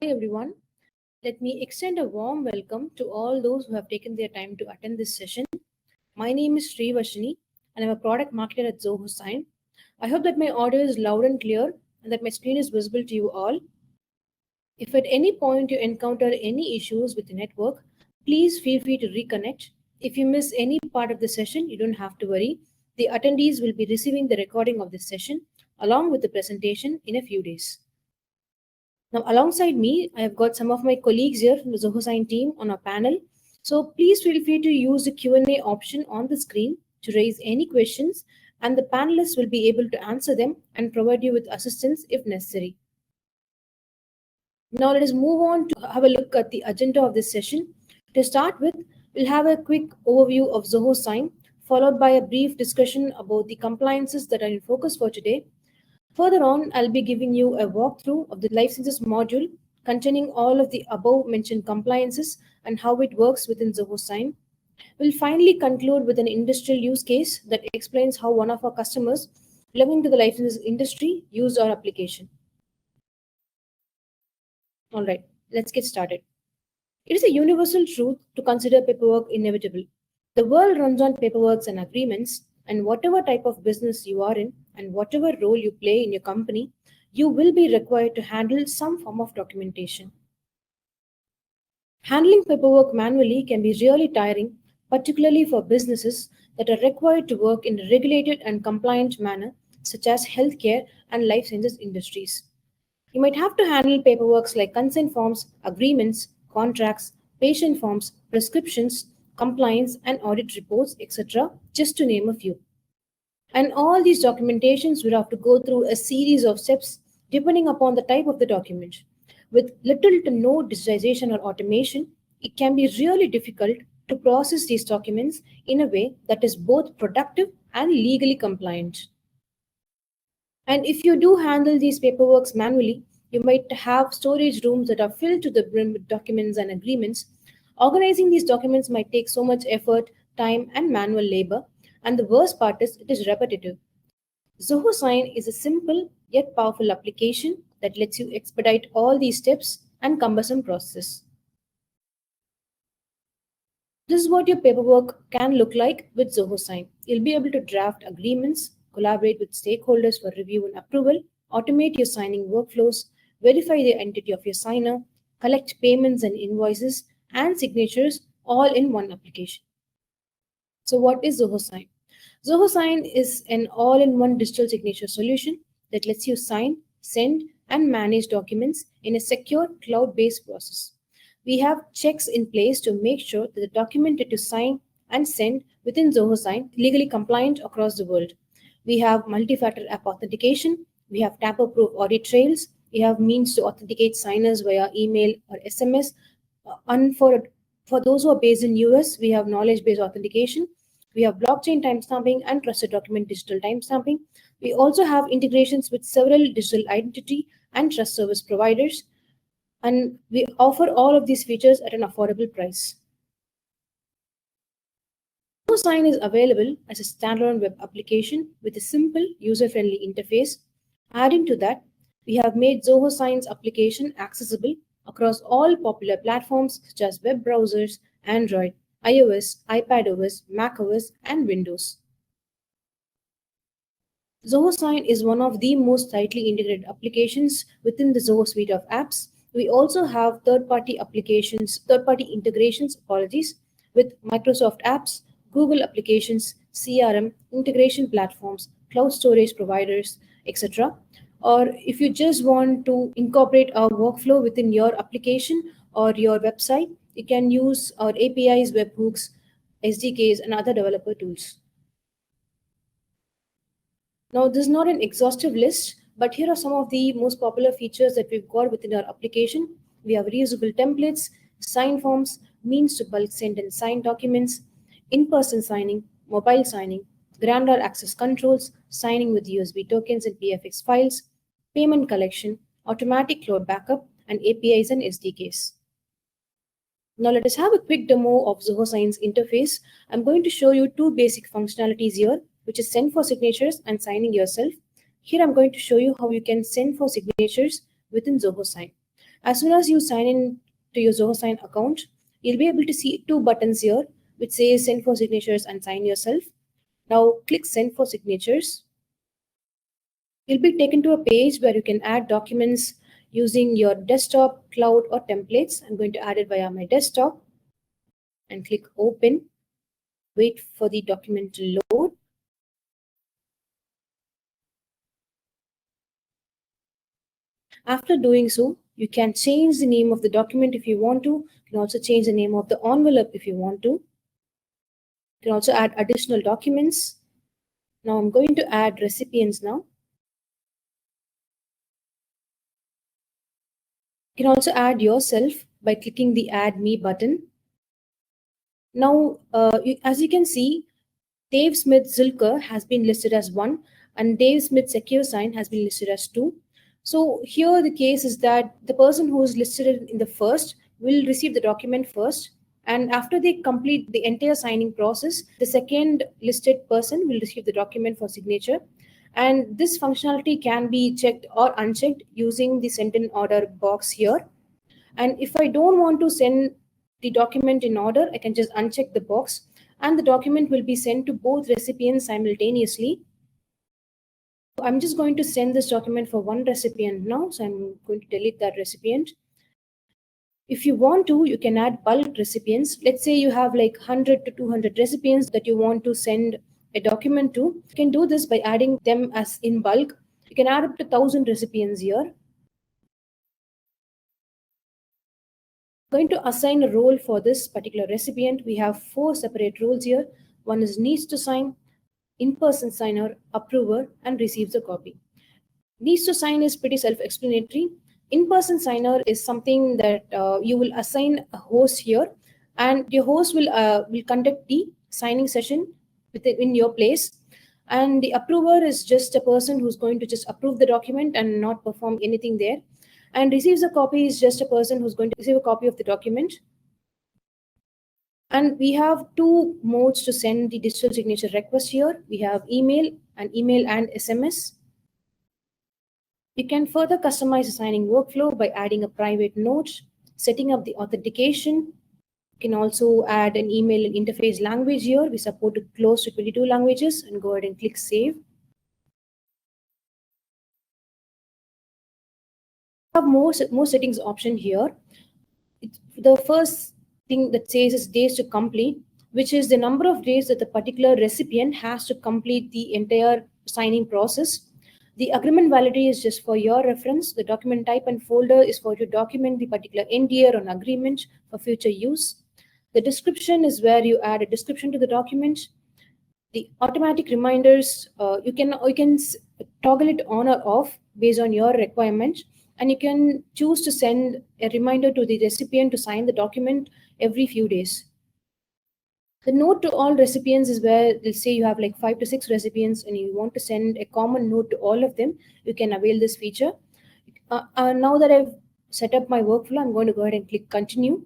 Hi everyone. Let me extend a warm welcome to all those who have taken their time to attend this session. My name is Shri Varshini and I'm a product marketer at Zoho Sign. I hope that my audio is loud and clear and that my screen is visible to you all. If at any point you encounter any issues with the network, please feel free to reconnect. If you miss any part of the session, you don't have to worry. The attendees will be receiving the recording of this session along with the presentation in a few days. Now, alongside me, I have got some of my colleagues here from the Zoho Sign team on our panel. So please feel free to use the Q&A option on the screen to raise any questions, and the panelists will be able to answer them and provide you with assistance if necessary. Now let us move on to have a look at the agenda of this session. To start with, we'll have a quick overview of Zoho Sign, followed by a brief discussion about the compliances that are in focus for today. Further on, I'll be giving you a walkthrough of the licenses module containing all of the above mentioned compliances and how it works within Zoho Sign. We'll finally conclude with an industrial use case that explains how one of our customers belonging to the licenses industry used our application. All right, let's get started. It is a universal truth to consider paperwork inevitable. The world runs on paperwork and agreements, and whatever type of business you are in and whatever role you play in your company, you will be required to handle some form of documentation. Handling paperwork manually can be really tiring, particularly for businesses that are required to work in a regulated and compliant manner, such as healthcare and life sciences industries. You might have to handle paperwork like consent forms, agreements, contracts, patient forms, prescriptions, compliance and audit reports, etc., just to name a few. And all these documentations will have to go through a series of steps depending upon the type of the document. With little to no digitization or automation, it can be really difficult to process these documents in a way that is both productive and legally compliant. And if you do handle these paperworks manually, you might have storage rooms that are filled to the brim with documents and agreements. Organizing these documents might take so much effort, time, and manual labor. And the worst part is it is repetitive. Zoho Sign is a simple yet powerful application that lets you expedite all these steps and cumbersome process. This is what your paperwork can look like with Zoho Sign. You'll be able to draft agreements, collaborate with stakeholders for review and approval, automate your signing workflows, verify the identity of your signer, collect payments and invoices, and signatures all in one application. So what is Zoho Sign? Zoho Sign is an all-in-one digital signature solution that lets you sign, send, and manage documents in a secure cloud-based process. We have checks in place to make sure that the document that you sign and send within Zoho Sign is legally compliant across the world. We have multi-factor app authentication, we have tamper-proof audit trails, we have means to authenticate signers via email or SMS, and for those who are based in US, we have knowledge-based authentication. We have blockchain timestamping and trusted document digital timestamping. We also have integrations with several digital identity and trust service providers. And we offer all of these features at an affordable price. Zoho Sign is available as a standalone web application with a simple, user-friendly interface. Adding to that, we have made Zoho Sign's application accessible across all popular platforms such as web browsers, Android, iOS, iPadOS, macOS, and Windows. Zoho Sign is one of the most tightly integrated applications within the Zoho suite of apps. We also have third-party integrations, with Microsoft apps, Google applications, CRM, integration platforms, cloud storage providers, etc. Or if you just want to incorporate our workflow within your application or your website, you can use our APIs, webhooks, SDKs, and other developer tools. Now, this is not an exhaustive list, but here are some of the most popular features that we've got within our application. We have reusable templates, sign forms, means to bulk send and sign documents, in-person signing, mobile signing, granular access controls, signing with USB tokens and PFX files, payment collection, automatic cloud backup, and APIs and SDKs. Now let us have a quick demo of Zoho Sign's interface. I'm going to show you two basic functionalities here, which is send for signatures and signing yourself. Here I'm going to show you how you can send for signatures within Zoho Sign. As soon as you sign in to your Zoho Sign account, you'll be able to see two buttons here which says send for signatures and sign yourself. Now click send for signatures. You'll be taken to a page where you can add documents using your desktop, cloud, or templates. I'm going to add it via my desktop and click open. Wait for the document to load. After doing so, you can change the name of the document if you want to. You can also change the name of the envelope if you want to. You can also add additional documents. Now I'm going to add recipients now. You can also add yourself by clicking the Add Me button. Now, as you can see, Dave Smith Zulker has been listed as 1 and Dave Smith Secure Sign has been listed as 2. So here the case is that the person who is listed in the first will receive the document first, and after they complete the entire signing process, the second listed person will receive the document for signature. And this functionality can be checked or unchecked using the send in order box here. And if I don't want to send the document in order, I can just uncheck the box and the document will be sent to both recipients simultaneously. I'm just going to send this document for one recipient now, so I'm going to delete that recipient. If you want to, you can add bulk recipients. Let's say you have like 100 to 200 recipients that you want to send a document to. You can do this by adding them as in bulk. You can add up to 1,000 recipients here. Going to assign a role for this particular recipient. We have 4 separate roles here. One is needs to sign, in-person signer, approver, and receives a copy. Needs to sign is pretty self-explanatory. In-person signer is something that you will assign a host here, and your host will conduct the signing session in your place. And the approver is just a person who's going to just approve the document and not perform anything there. And receives a copy is just a person who's going to receive a copy of the document. And we have 2 modes to send the digital signature request here. We have email and SMS. You can further customize the signing workflow by adding a private note, setting up the authentication. You can also add an email and interface language here. We support close to 22 languages, and go ahead and click save. We have more settings option here. The first thing that says is days to complete, which is the number of days that the particular recipient has to complete the entire signing process. The agreement validity is just for your reference. The document type and folder is for you to document the particular NDA or an agreement for future use. The description is where you add a description to the document. The automatic reminders, you can toggle it on or off based on your requirement, and you can choose to send a reminder to the recipient to sign the document every few days. The note to all recipients is where, let's say you have like 5 to 6 recipients and you want to send a common note to all of them, you can avail this feature. Now that I've set up my workflow, I'm going to go ahead and click continue.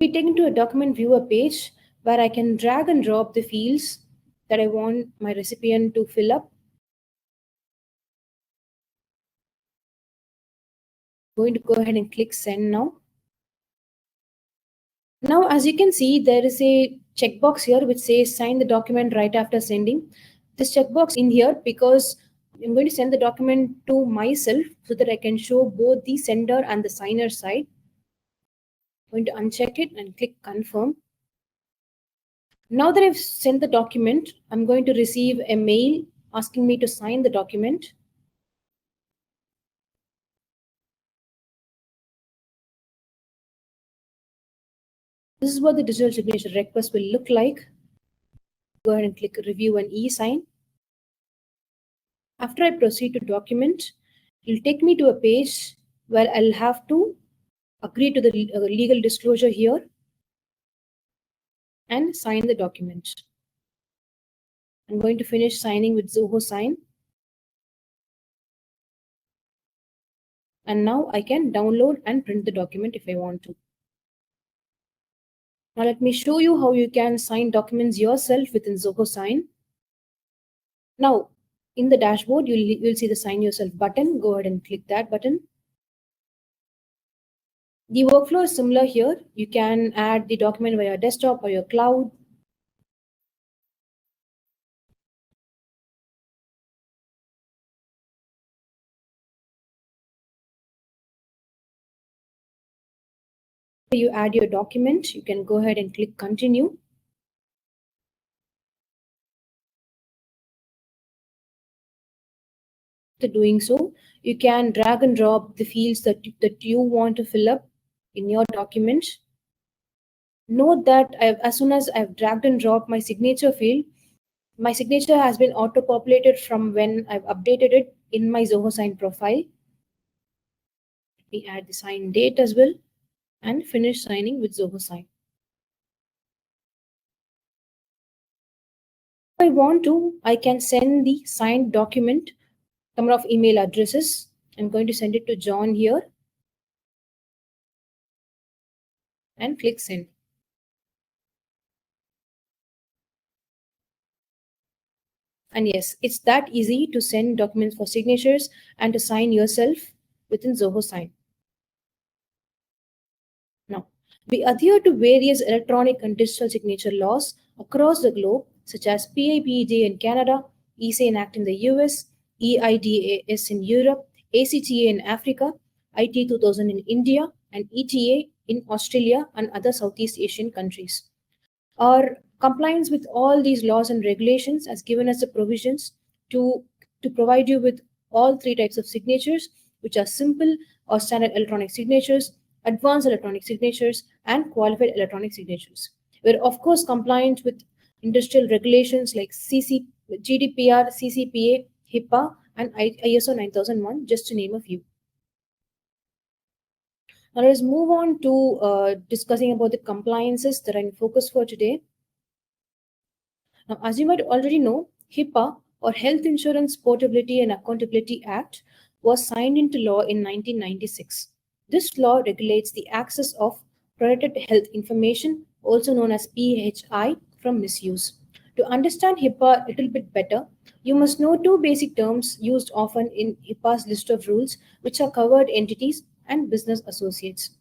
Be taken to a document viewer page where I can drag and drop the fields that I want my recipient to fill up. I'm going to go ahead and click send now. Now, as you can see, there is a checkbox here which says sign the document right after sending. This checkbox in here because I'm going to send the document to myself so that I can show both the sender and the signer side. I'm going to uncheck it and click confirm. Now that I've sent the document, I'm going to receive a mail asking me to sign the document. This is what the digital signature request will look like. Go ahead and click review and e-sign. After I proceed to document, it will take me to a page where I'll have to agree to the legal disclosure here and sign the document. I'm going to finish signing with Zoho Sign. And now I can download and print the document if I want to. Now let me show you how you can sign documents yourself within Zoho Sign. Now, In the dashboard, you'll see the Sign Yourself button. Go ahead and click that button. The workflow is similar here. You can add the document via desktop or your cloud. You add your document, you can go ahead and click continue. After doing so, you can drag and drop the fields that you want to fill up in your document. Note that as soon as I've dragged and dropped my signature field, my signature has been auto-populated from when I've updated it in my Zoho Sign profile. Let me add the sign date as well and finish signing with Zoho Sign. If I want to, I can send the signed document, number of email addresses. I'm going to send it to John here and click send. And yes, it's that easy to send documents for signatures and to sign yourself within Zoho Sign. Now, we adhere to various electronic and digital signature laws across the globe, such as PIPJ in Canada, ESAN Act in the US, EIDAS in Europe, ACTA in Africa, IT 2000 in India, and ETA in Australia and other Southeast Asian countries. Our compliance with all these laws and regulations has given us the provisions to provide you with all three types of signatures, which are simple or standard electronic signatures, advanced electronic signatures, and qualified electronic signatures. We're of course compliant with industrial regulations like GDPR, CCPA, HIPAA, and ISO 9001, just to name a few. Now let's move on to discussing about the compliances that are in focus for today. Now, as you might already know, HIPAA, or Health Insurance Portability and Accountability Act, was signed into law in 1996. This law regulates the access of protected health information, also known as PHI, from misuse. To understand HIPAA a little bit better, you must know two basic terms used often in HIPAA's list of rules, which are covered entities and business associates.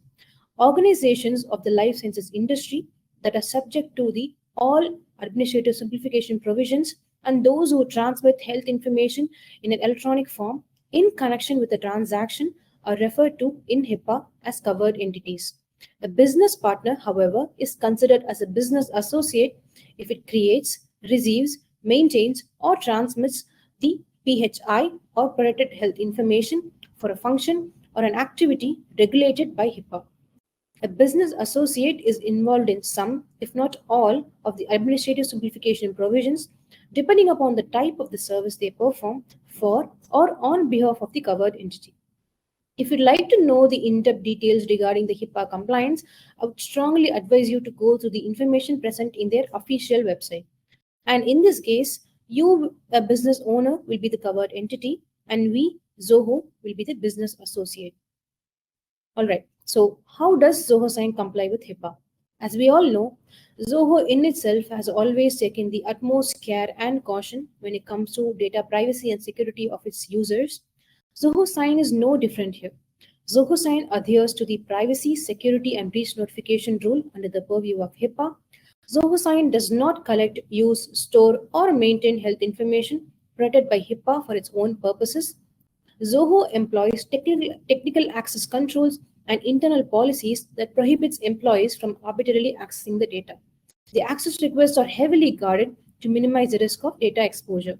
Organizations of the life sciences industry that are subject to the all administrative simplification provisions and those who transmit health information in an electronic form in connection with a transaction are referred to in HIPAA as covered entities. A business partner, however, is considered as a business associate if it creates, receives, maintains, or transmits the PHI or protected health information for a function or an activity regulated by HIPAA. A business associate is involved in some, if not all, of the administrative simplification provisions, depending upon the type of the service they perform for or on behalf of the covered entity. If you'd like to know the in-depth details regarding the HIPAA compliance, I would strongly advise you to go through the information present in their official website. And in this case, you, a business owner, will be the covered entity, and we, Zoho, will be the business associate. All right, so how does Zoho Sign comply with HIPAA? As we all know, Zoho in itself has always taken the utmost care and caution when it comes to data privacy and security of its users. Zoho Sign is no different here. Zoho Sign adheres to the privacy, security, and breach notification rule under the purview of HIPAA. Zoho Sign does not collect, use, store, or maintain health information protected by HIPAA for its own purposes. Zoho employs technical access controls and internal policies that prohibits employees from arbitrarily accessing the data. The access requests are heavily guarded to minimize the risk of data exposure.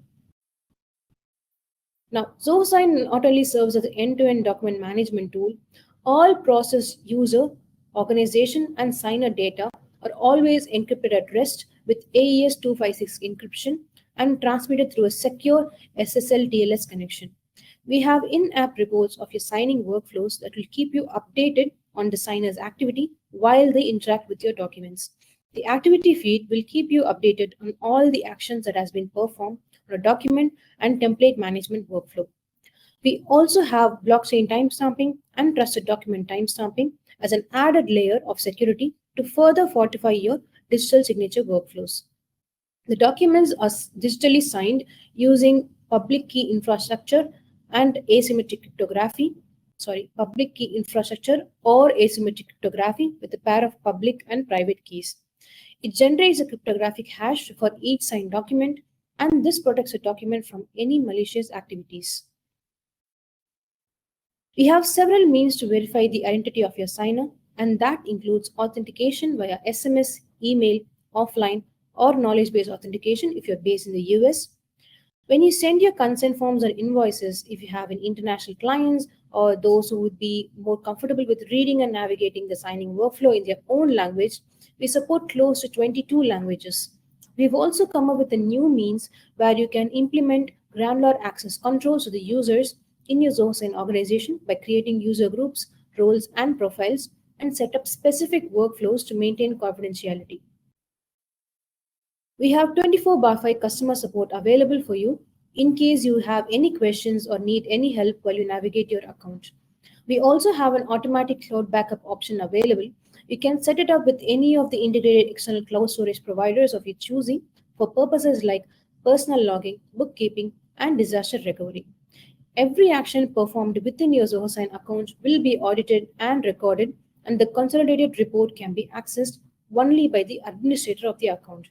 Now, Zoho Sign not only serves as an end-to-end document management tool, all process, user, organization, and signer data are always encrypted at rest with AES 256 encryption and transmitted through a secure SSL TLS connection. We have in-app reports of your signing workflows that will keep you updated on the signer's activity while they interact with your documents. The activity feed will keep you updated on all the actions that has been performed on a document and template management workflow. We also have blockchain timestamping and trusted document timestamping as an added layer of security to further fortify your digital signature workflows. The documents are digitally signed using public key infrastructure and asymmetric cryptography. Public key infrastructure or asymmetric cryptography with a pair of public and private keys. It generates a cryptographic hash for each signed document, and this protects a document from any malicious activities. We have several means to verify the identity of your signer, and that includes authentication via SMS, email, offline, or knowledge based authentication if you're based in the US. When you send your consent forms or invoices, if you have an international clients or those who would be more comfortable with reading and navigating the signing workflow in their own language, we support close to 22 languages. We've also come up with a new means where you can implement granular access controls to the users in your Zoho Sign organization by creating user groups, roles, and profiles and set up specific workflows to maintain confidentiality. We have 24/5 customer support available for you in case you have any questions or need any help while you navigate your account. We also have an automatic cloud backup option available. You can set it up with any of the integrated external cloud storage providers of your choosing for purposes like personal logging, bookkeeping, and disaster recovery. Every action performed within your Zoho Sign account will be audited and recorded, and the consolidated report can be accessed only by the administrator of the account.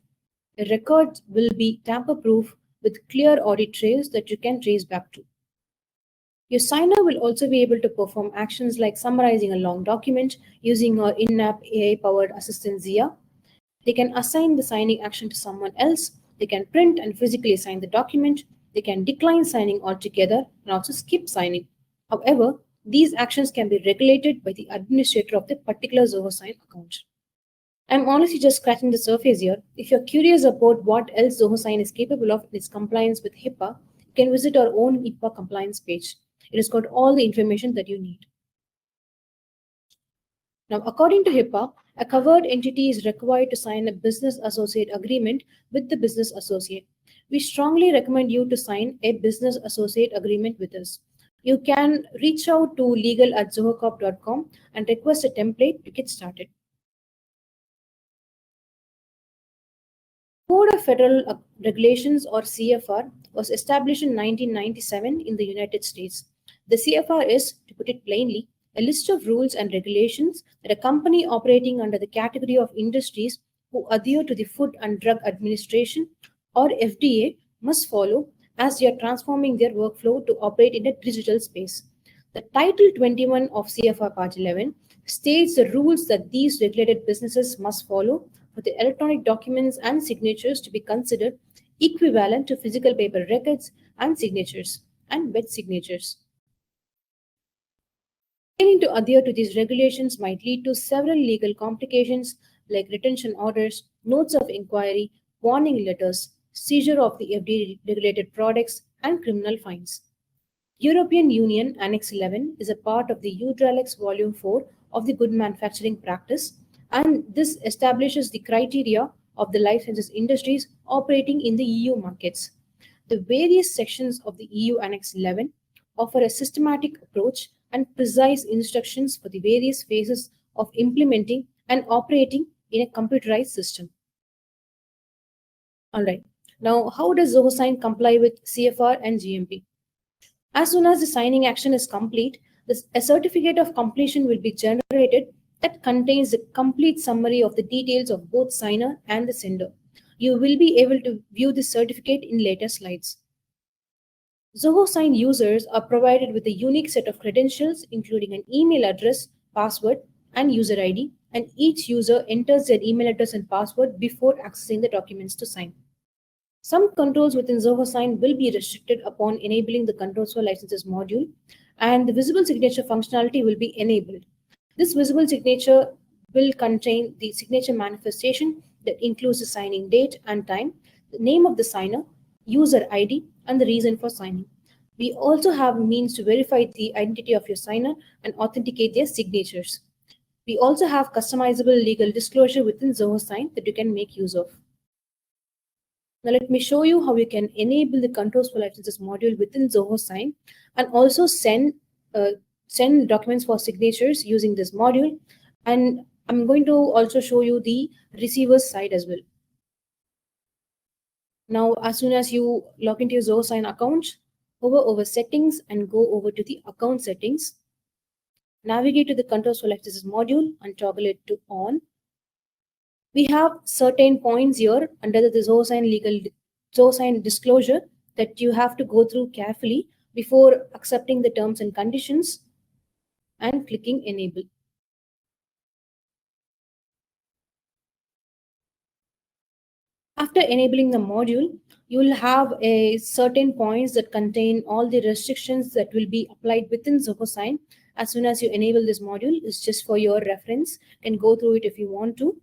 The records will be tamper-proof with clear audit trails that you can trace back to. Your signer will also be able to perform actions like summarizing a long document using our in-app AI-powered assistant Zia. They can assign the signing action to someone else. They can print and physically sign the document. They can decline signing altogether and also skip signing. However, these actions can be regulated by the administrator of the particular Zoho Sign account. I'm honestly just scratching the surface here. If you're curious about what else Zoho Sign is capable of in its compliance with HIPAA, you can visit our own HIPAA compliance page. It has got all the information that you need. Now, according to HIPAA, a covered entity is required to sign a business associate agreement with the business associate. We strongly recommend you to sign a business associate agreement with us. You can reach out to legal@zohocorp.com and request a template to get started. Code of Federal Regulations or CFR was established in 1997 in the United States. The CFR is, to put it plainly, a list of rules and regulations that a company operating under the category of industries who adhere to the Food and Drug Administration or FDA must follow as they are transforming their workflow to operate in a digital space. The Title 21 of CFR Part 11 states the rules that these regulated businesses must follow for the electronic documents and signatures to be considered equivalent to physical paper records and signatures and wet signatures. Failing to adhere to these regulations might lead to several legal complications like retention orders, notes of inquiry, warning letters, seizure of the FDA-regulated products, and criminal fines. European Union Annex 11 is a part of the UDRALEX Volume 4 of the Good Manufacturing Practice, and this establishes the criteria of the life sciences industries operating in the EU markets. The various sections of the EU Annex 11 offer a systematic approach and precise instructions for the various phases of implementing and operating in a computerized system. All right. Now, how does Zoho Sign comply with CFR and GMP? As soon as the signing action is complete, a certificate of completion will be generated that contains a complete summary of the details of both signer and the sender. You will be able to view the certificate in later slides. Zoho Sign users are provided with a unique set of credentials, including an email address, password, and user ID, and each user enters their email address and password before accessing the documents to sign. Some controls within Zoho Sign will be restricted upon enabling the Controls for Licenses module, and the visible signature functionality will be enabled. This visible signature will contain the signature manifestation that includes the signing date and time, the name of the signer, user ID, and the reason for signing. We also have means to verify the identity of your signer and authenticate their signatures. We also have customizable legal disclosure within Zoho Sign that you can make use of. Now let me show you how you can enable the Controls for Licenses module within Zoho Sign and also send documents for signatures using this module. And I'm going to also show you the receiver's side as well. Now, as soon as you log into your Zoho Sign account, hover over settings and go over to the account settings. Navigate to the controls for licenses module and toggle it to on. We have certain points here under the Zoho Sign disclosure that you have to go through carefully before accepting the terms and conditions and clicking enable. After enabling the module, you will have a certain points that contain all the restrictions that will be applied within Zoho Sign. As soon as you enable this module, it's just for your reference. You can go through it if you want to.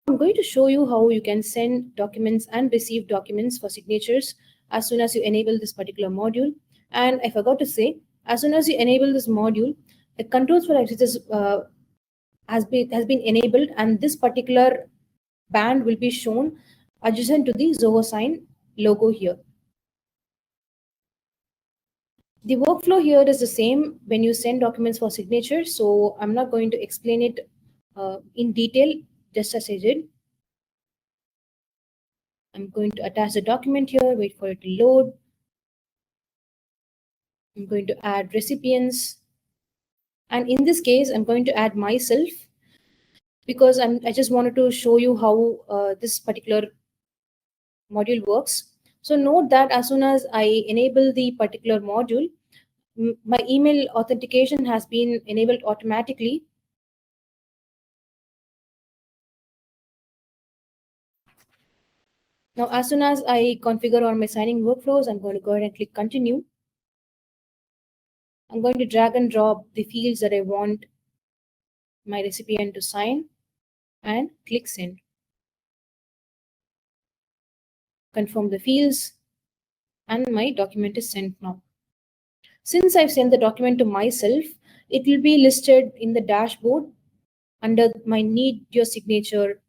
I'm going to show you how you can send documents and receive documents for signatures as soon as you enable this particular module. And I forgot to say, as soon as you enable this module, the controls for access has been enabled, and this particular band will be shown adjacent to the Zoho Sign logo here. The workflow here is the same when you send documents for signature, so I'm not going to explain it in detail, just as I did. I'm going to attach the document here, wait for it to load. I'm going to add recipients. And in this case, I'm going to add myself because I just wanted to show you how this particular module works. So note that as soon as I enable the particular module, my email authentication has been enabled automatically. Now, as soon as I configure all my signing workflows, I'm going to go ahead and click continue. I'm going to drag and drop the fields that I want my recipient to sign and click send. Confirm the fields and my document is sent now. Since I've sent the document to myself, it will be listed in the dashboard under my need your signature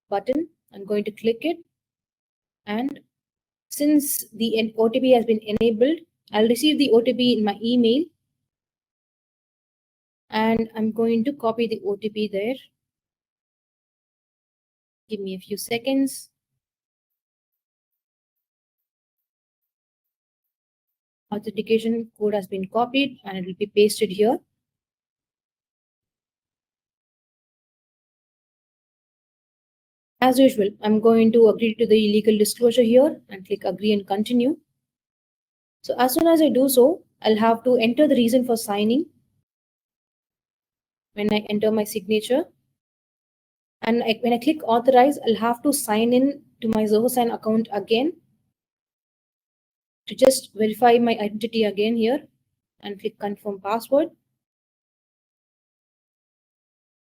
button. I'm going to click it, and since the OTP has been enabled, I'll receive the OTP in my email, and I'm going to copy the OTP there. Give me a few seconds. Authentication code has been copied and it will be pasted here. As usual, I'm going to agree to the legal disclosure here and click agree and continue. So as soon as I do so, I'll have to enter the reason for signing. When I enter my signature, and when I click authorize, I'll have to sign in to my Zoho Sign account again to just verify my identity again here and click confirm password.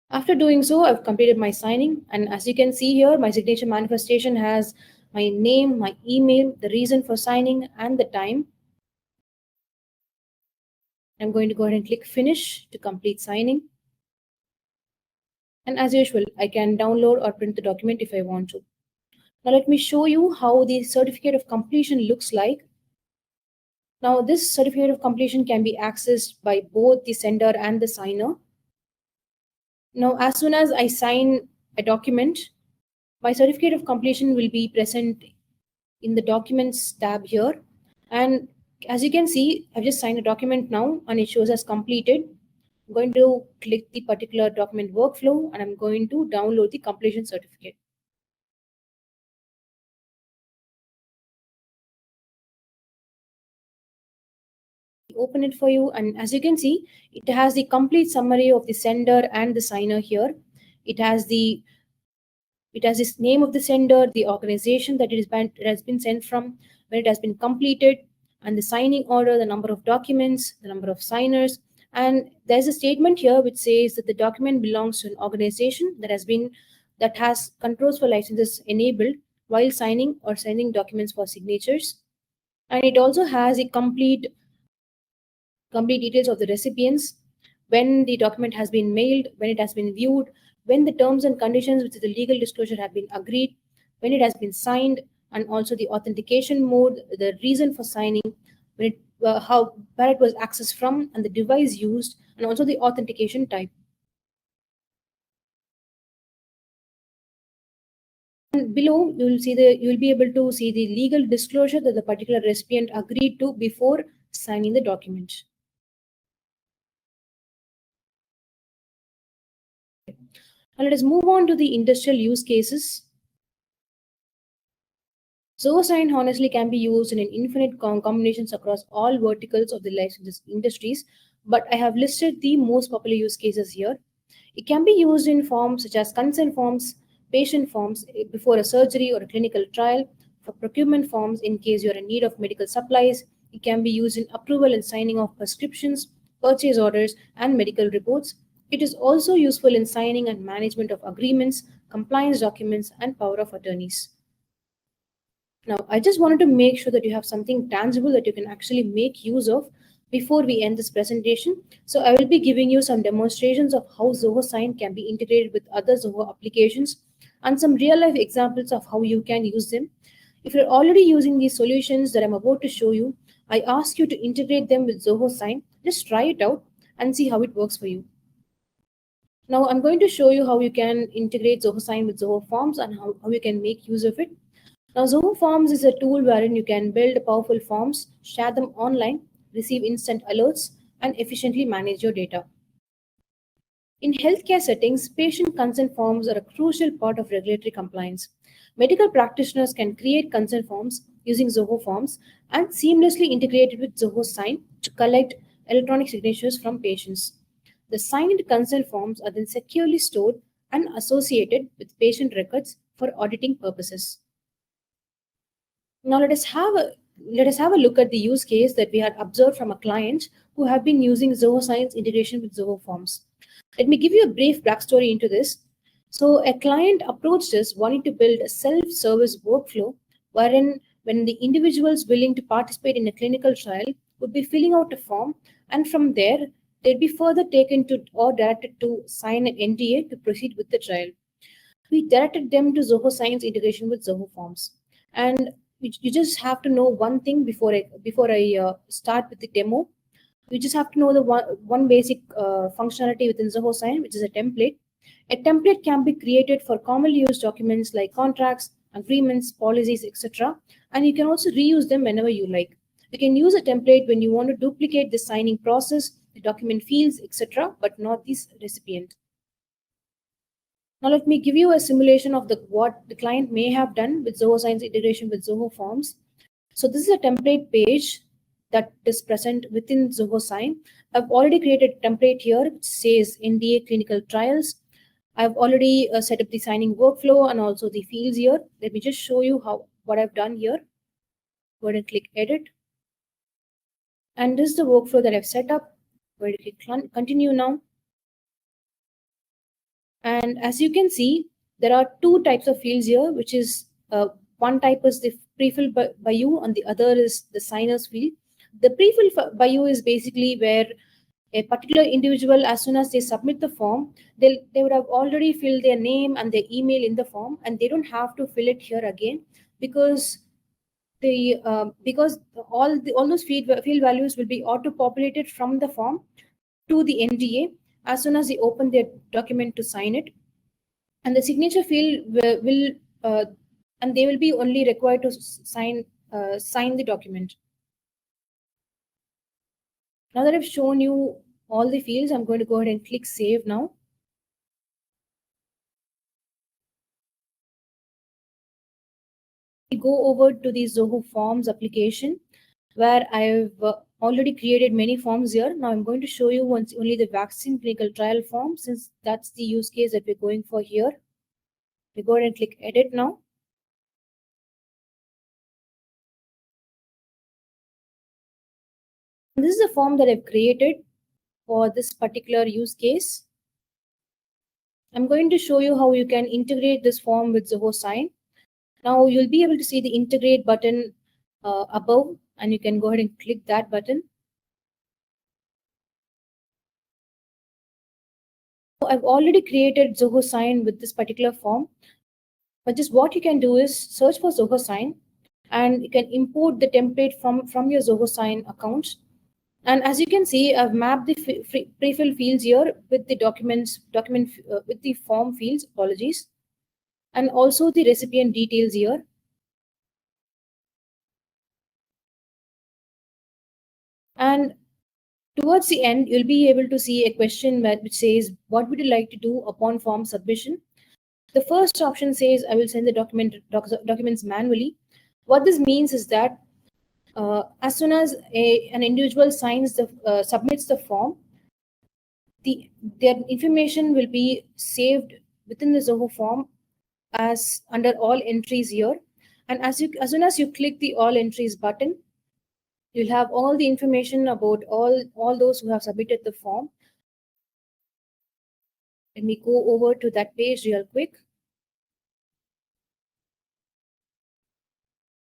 After doing so, I've completed my signing, and as you can see here, my signature manifestation has my name, my email, the reason for signing, and the time. I'm going to go ahead and click finish to complete signing. And as usual, I can download or print the document if I want to. Now let me show you how the certificate of completion looks like. Now this certificate of completion can be accessed by both the sender and the signer. Now as soon as I sign a document, my certificate of completion will be present in the documents tab here. And as you can see, I've just signed a document now and it shows as completed. I'm going to click the particular document workflow and I'm going to download the completion certificate. Open it for you, and as you can see, it has the complete summary of the sender and the signer here. It has this name of the sender, the organization that it has been sent from, when it has been completed, and the signing order, the number of documents, the number of signers. And there's a statement here which says that the document belongs to an organization that has controls for licenses enabled while signing or sending documents for signatures. And it also has a complete details of the recipients, when the document has been mailed, when it has been viewed, when the terms and conditions which is the legal disclosure have been agreed, when it has been signed, and also the authentication mode, the reason for signing, when where it was accessed from, and the device used, and also the authentication type. Below, you will be able to see the legal disclosure that the particular recipient agreed to before signing the document. Now let us move on to the industrial use cases. Zoho Sign honestly can be used in an infinite combinations across all verticals of the life sciences industries, but I have listed the most popular use cases here. It can be used in forms such as consent forms, patient forms before a surgery or a clinical trial, for procurement forms in case you are in need of medical supplies. It can be used in approval and signing of prescriptions, purchase orders, and medical reports. It is also useful in signing and management of agreements, compliance documents, and power of attorneys. Now, I just wanted to make sure that you have something tangible that you can actually make use of before we end this presentation. So I will be giving you some demonstrations of how Zoho Sign can be integrated with other Zoho applications and some real life examples of how you can use them. If you're already using these solutions that I'm about to show you, I ask you to integrate them with Zoho Sign. Just try it out and see how it works for you. Now I'm going to show you how you can integrate Zoho Sign with Zoho Forms and how you can make use of it. Now, Zoho Forms is a tool wherein you can build powerful forms, share them online, receive instant alerts, and efficiently manage your data. In healthcare settings, patient consent forms are a crucial part of regulatory compliance. Medical practitioners can create consent forms using Zoho Forms and seamlessly integrate it with Zoho Sign to collect electronic signatures from patients. The signed consent forms are then securely stored and associated with patient records for auditing purposes. Now let us have a look at the use case that we had observed from a client who have been using Zoho Sign's integration with Zoho Forms. Let me give you a brief backstory into this. So a client approached us wanting to build a self-service workflow wherein when the individuals willing to participate in a clinical trial would be filling out a form, and from there they'd be further taken to or directed to sign an NDA to proceed with the trial. We directed them to Zoho Sign's integration with Zoho Forms. And you just have to know one thing before I start with the demo. You just have to know the one basic functionality within Zoho Sign, which is a template. A template can be created for commonly used documents like contracts, agreements, policies, etc. And you can also reuse them whenever you like. You can use a template when you want to duplicate the signing process, the document fields, etc., but not this recipient. Now let me give you a simulation of what the client may have done with Zoho Sign's integration with Zoho Forms. So this is a template page that is present within Zoho Sign. I've already created a template here which says NDA clinical trials. I've already set up the signing workflow and also the fields here. Let me just show you what I've done here. Go ahead and click edit. And this is the workflow that I've set up. Go ahead and click continue now. And as you can see, there are two types of fields here, which is one type is the pre-filled by you and the other is the signer's field. The pre-filled by you is basically where a particular individual, as soon as they submit the form, they would have already filled their name and their email in the form, and they don't have to fill it here again because all those field values will be auto populated from the form to the NDA as soon as they open their document to sign it, and the signature field will and they will be only required to sign the document. Now that I've shown you all the fields, I'm going to go ahead and click save now. We go over to the Zoho Forms application where I've already created many forms here. Now I'm going to show you only the vaccine clinical trial form, since that's the use case that we're going for here. We go ahead and click edit now. This is the form that I've created for this particular use case. I'm going to show you how you can integrate this form with Zoho Sign. Now you'll be able to see the integrate button above, and you can go ahead and click that button. I've already created Zoho Sign with this particular form, but just what you can do is search for Zoho Sign, and you can import the template from your Zoho Sign account. And as you can see, I've mapped the pre-fill fields here with the with the form fields. Apologies. and also the recipient details here. And towards the end, you'll be able to see a question which says, what would you like to do upon form submission? The first option says, I will send the documents manually. What this means is that as soon as an individual submits the form, their information will be saved within the Zoho form as under all entries here. And as soon as you click the all entries button, you'll have all the information about all those who have submitted the form. Let me go over to that page real quick.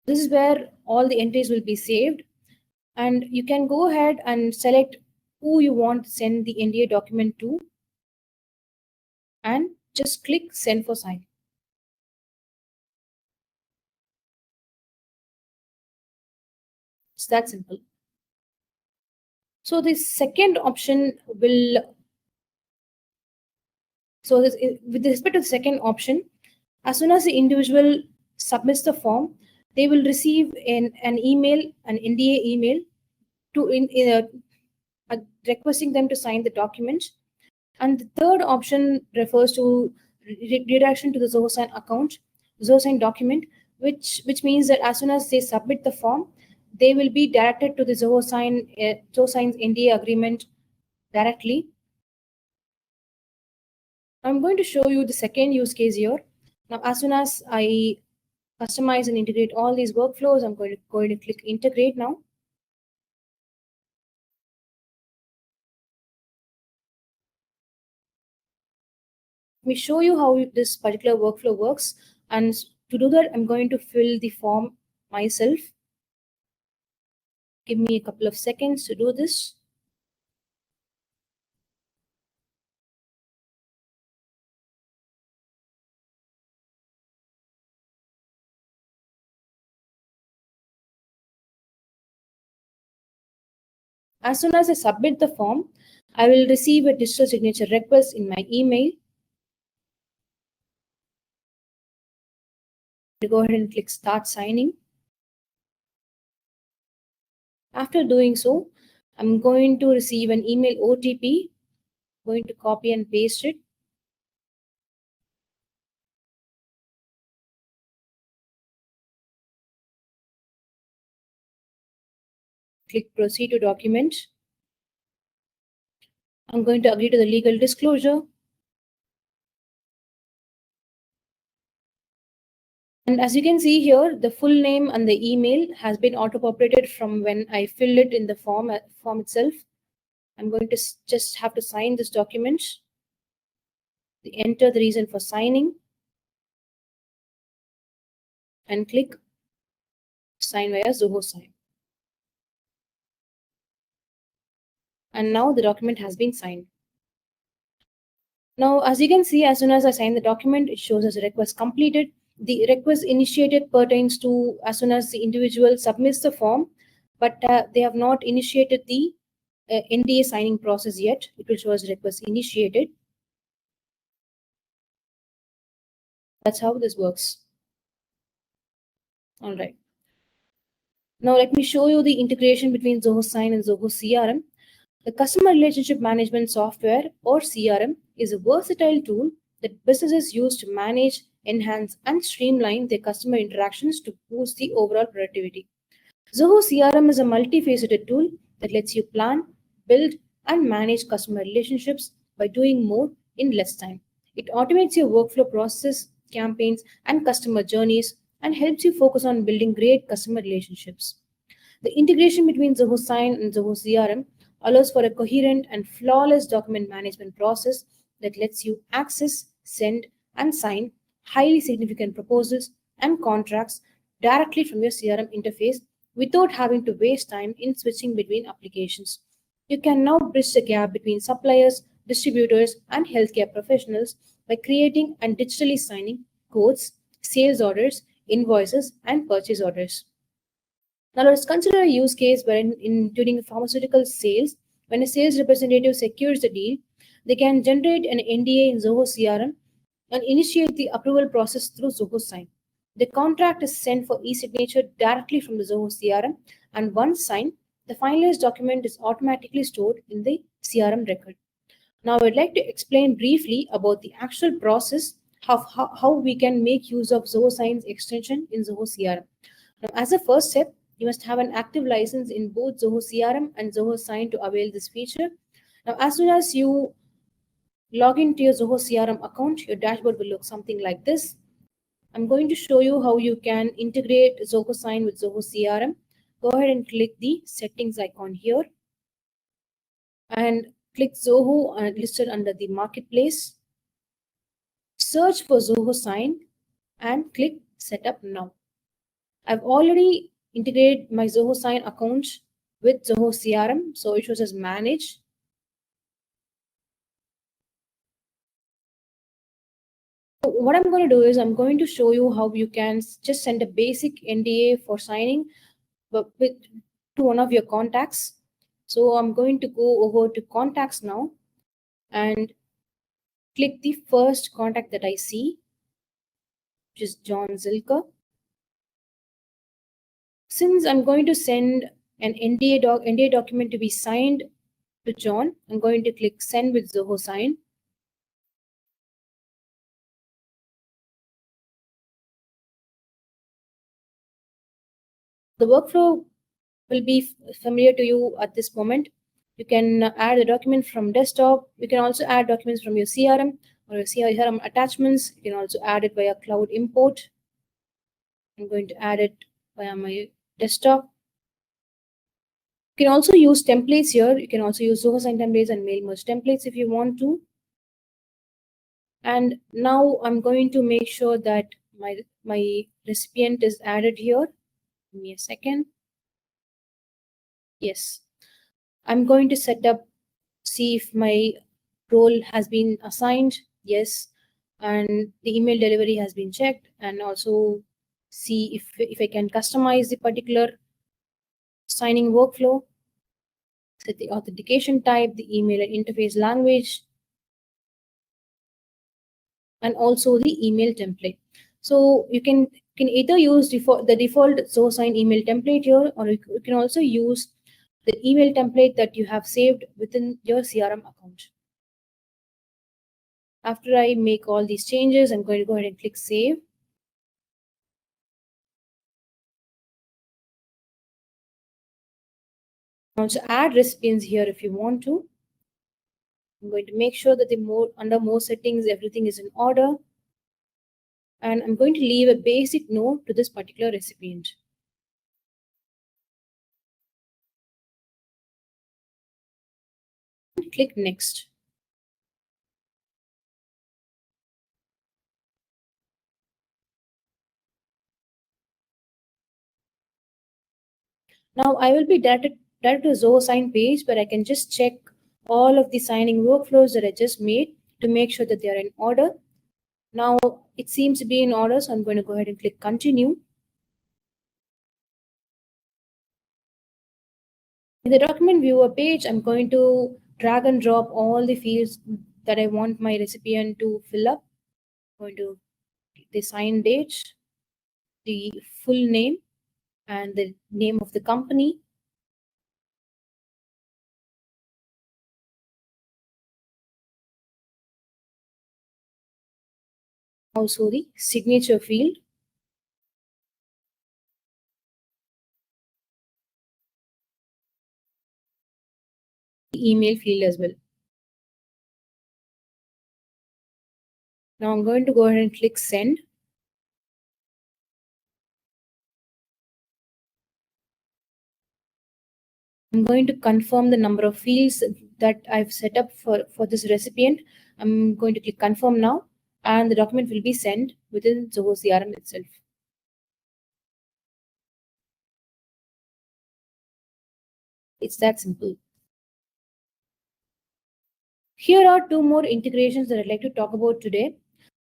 This is where all the entries will be saved, and you can go ahead and select who you want to send the NDA document to and just click send for sign. It's that simple. So the second option will, with respect to the second option, as soon as the individual submits the form, they will receive an email, an NDA email requesting them to sign the document. And the third option refers to redirection to the Zoho Sign account, Zoho Sign document, which means that as soon as they submit the form, they will be directed to the Zoho Sign's NDA agreement directly. I'm going to show you the second use case here. Now, as soon as I customize and integrate all these workflows, I'm going to click integrate now. Let me show you how this particular workflow works. And to do that, I'm going to fill the form myself. Give me a couple of seconds to do this. As soon as I submit the form, I will receive a digital signature request in my email. Go ahead and click start signing. After doing so, I'm going to receive an email OTP. I'm going to copy and paste it. Click proceed to document. I'm going to agree to the legal disclosure. And as you can see here, the full name and the email has been auto-populated from when I filled it in the form itself. I'm going to just have to sign this document. Enter the reason for signing and click sign via Zoho Sign. And now the document has been signed. Now, as you can see, as soon as I sign the document, it shows as a request completed. The request initiated pertains to as soon as the individual submits the form, but they have not initiated the NDA signing process yet. It will show as request initiated. That's how this works. All right. Now let me show you the integration between Zoho Sign and Zoho CRM. The Customer Relationship Management Software, or CRM, is a versatile tool that businesses use to manage, enhance, and streamline their customer interactions to boost the overall productivity. Zoho CRM is a multifaceted tool that lets you plan, build, and manage customer relationships by doing more in less time. It automates your workflow processes, campaigns, and customer journeys and helps you focus on building great customer relationships. The integration between Zoho Sign and Zoho CRM allows for a coherent and flawless document management process that lets you access, send, and sign highly significant proposals and contracts directly from your CRM interface without having to waste time in switching between applications. You can now bridge the gap between suppliers, distributors, and healthcare professionals by creating and digitally signing quotes, sales orders, invoices, and purchase orders. Now let's consider a use case where during pharmaceutical sales, when a sales representative secures the deal, they can generate an NDA in Zoho CRM and initiate the approval process through Zoho Sign. The contract is sent for e-signature directly from the Zoho CRM, and once signed, the finalized document is automatically stored in the CRM record. Now, I'd like to explain briefly about the actual process of how we can make use of Zoho Sign's extension in Zoho CRM. Now, as a first step, you must have an active license in both Zoho CRM and Zoho Sign to avail this feature. Now, as soon as you log into your Zoho CRM account, your dashboard will look something like this. I'm going to show you how you can integrate Zoho Sign with Zoho CRM. Go ahead and click the settings icon here and click Zoho listed under the marketplace. Search for Zoho Sign and click Setup Now. I've already integrated my Zoho Sign account with Zoho CRM, so it shows as Manage. So what I'm going to do is I'm going to show you how you can just send a basic NDA for signing to one of your contacts. So I'm going to go over to Contacts now and click the first contact that I see, which is John Zilker. Since I'm going to send an NDA document to be signed to John, I'm going to click Send with Zoho Sign. The workflow will be familiar to you at this moment. You can add the document from desktop. You can also add documents from your CRM or your CRM attachments. You can also add it via cloud import. I'm going to add it via my desktop. You can also use templates here. You can also use Zoho Sign templates and mail merge templates if you want to. And now I'm going to make sure that my recipient is added here. Give me a second. Yes. I'm going to set up, see if my role has been assigned. Yes. And the email delivery has been checked, and also see if I can customize the particular signing workflow, set the authentication type, the email and interface language, and also the email template. So you can either use the default Zoho Sign email template here, or you can also use the email template that you have saved within your CRM account. After I make all these changes, I'm going to go ahead and click Save. Also add recipients here if you want to. I'm going to make sure that under more settings, everything is in order. And I'm going to leave a basic note to this particular recipient. Click Next. Now I will be directed to the Zoho Sign page, where I can just check all of the signing workflows that I just made to make sure that they are in order. Now it seems to be in order, so I'm going to go ahead and click Continue. In the document viewer page, I'm going to drag and drop all the fields that I want my recipient to fill up. I'm going to the sign date, the full name, and the name of the company. Also the signature field. The email field as well. Now I'm going to go ahead and click Send. I'm going to confirm the number of fields that I've set up for this recipient. I'm going to click Confirm now, and the document will be sent within Zoho CRM itself. It's that simple. Here are two more integrations that I'd like to talk about today.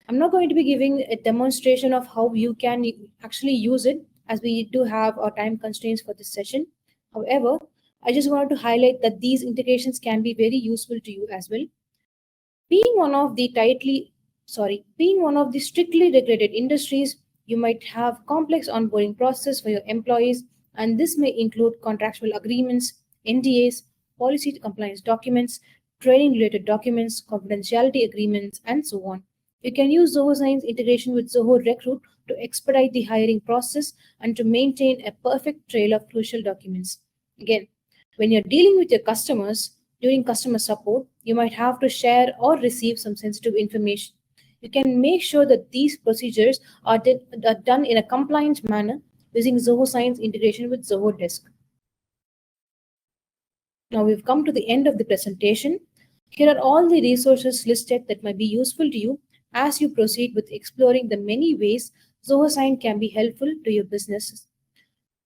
I'm not going to be giving a demonstration of how you can actually use it, as we do have our time constraints for this session. However, I just wanted to highlight that these integrations can be very useful to you as well. Being one of the tightly Being one of the strictly regulated industries, you might have complex onboarding process for your employees, and this may include contractual agreements, NDAs, policy compliance documents, training related documents, confidentiality agreements, and so on. You can use Zoho Sign's integration with Zoho Recruit to expedite the hiring process and to maintain a perfect trail of crucial documents. Again, when you're dealing with your customers during customer support, you might have to share or receive some sensitive information. You can make sure that these procedures are done in a compliant manner using Zoho Sign's integration with Zoho Desk. Now we've come to the end of the presentation. Here are all the resources listed that might be useful to you as you proceed with exploring the many ways Zoho Sign can be helpful to your businesses.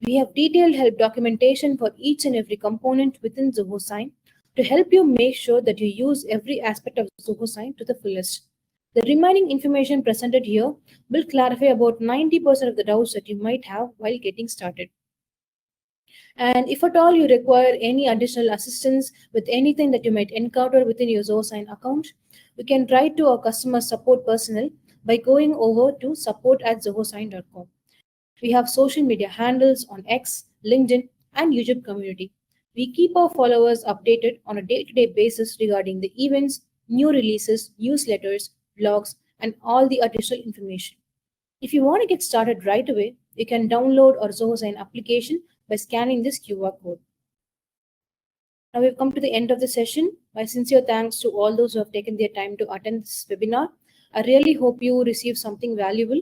We have detailed help documentation for each and every component within Zoho Sign to help you make sure that you use every aspect of Zoho Sign to the fullest. The remaining information presented here will clarify about 90% of the doubts that you might have while getting started. And if at all you require any additional assistance with anything that you might encounter within your Zoho Sign account, you can write to our customer support personnel by going over to support@zohosign.com. We have social media handles on X, LinkedIn, and YouTube community. We keep our followers updated on a day-to-day basis regarding the events, new releases, newsletters, blogs, and all the additional information. If you want to get started right away, you can download our Zoho Sign application by scanning this QR code. Now we've come to the end of the session. My sincere thanks to all those who have taken their time to attend this webinar. I really hope you receive something valuable.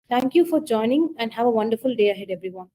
Thank you for joining and have a wonderful day ahead, everyone.